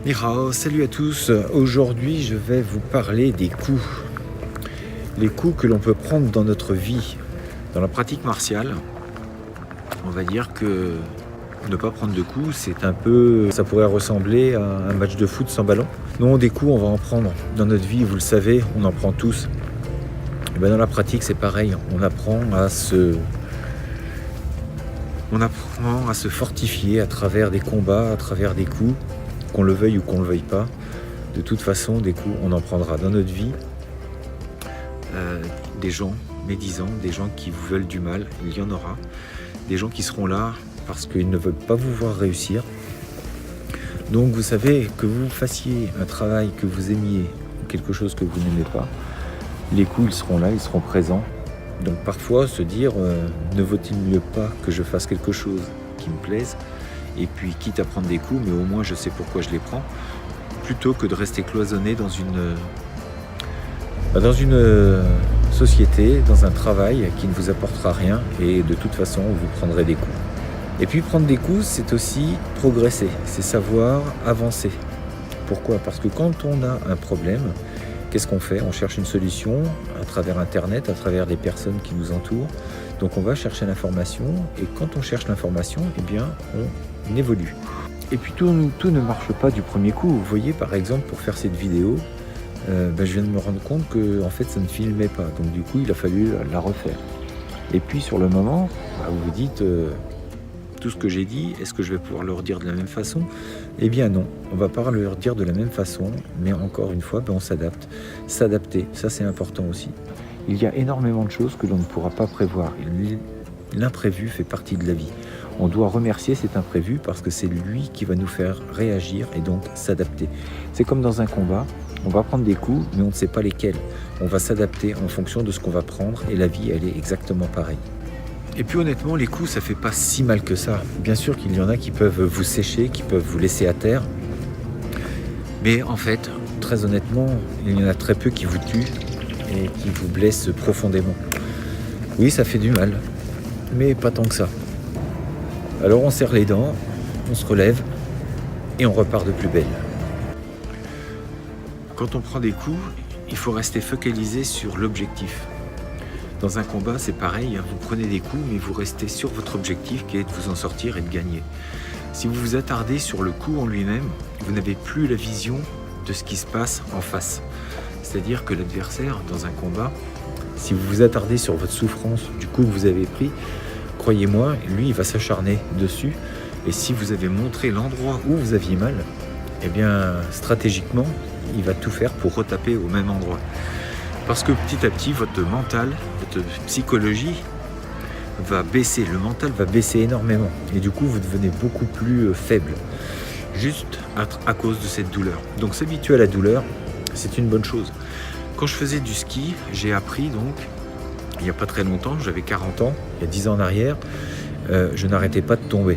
Ni hao, salut à tous. Aujourd'hui, je vais vous parler des coups. Les coups que l'on peut prendre dans notre vie. Dans la pratique martiale, on va dire que ne pas prendre de coups, c'est un peu... Ça pourrait ressembler à un match de foot sans ballon. Non, des coups, on va en prendre. Dans notre vie, vous le savez, on en prend tous. Et bien dans la pratique, c'est pareil. On apprend à se fortifier à travers des combats, à travers des coups. Qu'on le veuille ou qu'on ne le veuille pas, de toute façon, des coups, on en prendra dans notre vie. Des gens médisants, des gens qui vous veulent du mal, il y en aura. Des gens qui seront là parce qu'ils ne veulent pas vous voir réussir. Donc vous savez, que vous fassiez un travail que vous aimiez ou quelque chose que vous n'aimez pas, les coups, ils seront là, ils seront présents. Donc parfois, se dire, ne vaut-il mieux pas que je fasse quelque chose qui me plaise, et puis quitte à prendre des coups, mais au moins je sais pourquoi je les prends, plutôt que de rester cloisonné dans une société, dans un travail qui ne vous apportera rien, et de toute façon vous prendrez des coups. Et puis prendre des coups, c'est aussi progresser, c'est savoir avancer. Pourquoi ? Parce que quand on a un problème, qu'est-ce qu'on fait ? On cherche une solution à travers Internet, à travers les personnes qui nous entourent. Donc on va chercher l'information, et quand on cherche l'information, eh bien on évolue. Et puis tout ne marche pas du premier coup. Vous voyez, par exemple, pour faire cette vidéo, je viens de me rendre compte que en fait ça ne filmait pas. Donc du coup, il a fallu la refaire. Et puis sur le moment, vous vous dites, tout ce que j'ai dit, est-ce que je vais pouvoir le redire de la même façon ? Eh bien non, on ne va pas le redire de la même façon, mais encore une fois, on s'adapte. S'adapter, ça c'est important aussi. Il y a énormément de choses que l'on ne pourra pas prévoir. L'imprévu fait partie de la vie. On doit remercier cet imprévu parce que c'est lui qui va nous faire réagir et donc s'adapter. C'est comme dans un combat, on va prendre des coups, mais on ne sait pas lesquels. On va s'adapter en fonction de ce qu'on va prendre et la vie, elle est exactement pareille. Et puis honnêtement, les coups, ça fait pas si mal que ça. Bien sûr qu'il y en a qui peuvent vous sécher, qui peuvent vous laisser à terre. Mais en fait, très honnêtement, il y en a très peu qui vous tuent et qui vous blessent profondément. Oui, ça fait du mal, mais pas tant que ça. Alors on serre les dents, on se relève et on repart de plus belle. Quand on prend des coups, il faut rester focalisé sur l'objectif. Dans un combat, c'est pareil, vous prenez des coups, mais vous restez sur votre objectif qui est de vous en sortir et de gagner. Si vous vous attardez sur le coup en lui-même, vous n'avez plus la vision de ce qui se passe en face. C'est-à-dire que l'adversaire, dans un combat, si vous vous attardez sur votre souffrance du coup que vous avez pris, croyez-moi, lui, il va s'acharner dessus. Et si vous avez montré l'endroit où vous aviez mal, eh bien, stratégiquement, il va tout faire pour retaper au même endroit. Parce que petit à petit, votre mental, votre psychologie va baisser. Le mental va baisser énormément. Et du coup, vous devenez beaucoup plus faible. Juste à cause de cette douleur. Donc s'habituer à la douleur, c'est une bonne chose. Quand je faisais du ski, j'ai appris donc, il n'y a pas très longtemps, j'avais 40 ans, il y a 10 ans en arrière, je n'arrêtais pas de tomber.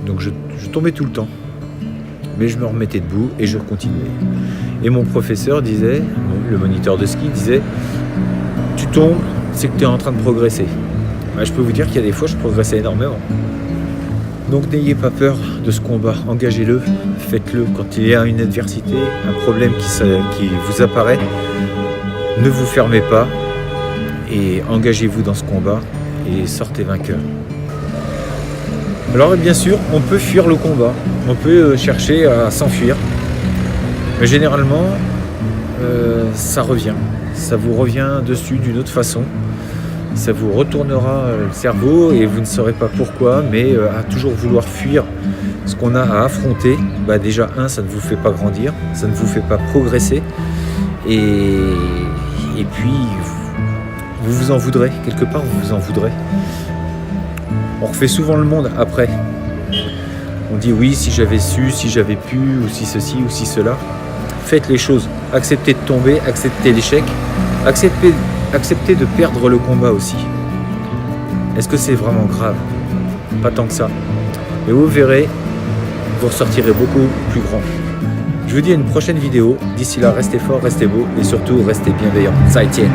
Donc je tombais tout le temps. Mais je me remettais debout et je continuais. Et mon professeur disait, le moniteur de ski disait, tu tombes, c'est que tu es en train de progresser. Je peux vous dire qu'il y a des fois, je progressais énormément. Donc n'ayez pas peur de ce combat, engagez-le, faites-le. Quand il y a une adversité, un problème qui vous apparaît, ne vous fermez pas et engagez-vous dans ce combat et sortez vainqueur. Alors bien sûr, on peut fuir le combat, on peut chercher à s'enfuir, mais généralement, ça revient. Ça vous revient dessus d'une autre façon, ça vous retournera le cerveau et vous ne saurez pas pourquoi, mais à toujours vouloir fuir ce qu'on a à affronter, déjà ça ne vous fait pas grandir, ça ne vous fait pas progresser, et puis vous vous en voudrez, quelque part vous vous en voudrez. On refait souvent le monde après. On dit oui, si j'avais su, si j'avais pu, ou si ceci, ou si cela. Faites les choses. Acceptez de tomber, acceptez l'échec. Acceptez de perdre le combat aussi. Est-ce que c'est vraiment grave ? Pas tant que ça. Mais vous verrez, vous ressortirez beaucoup plus grand. Je vous dis à une prochaine vidéo. D'ici là, restez fort, restez beau et surtout restez bienveillants. Ça y tient.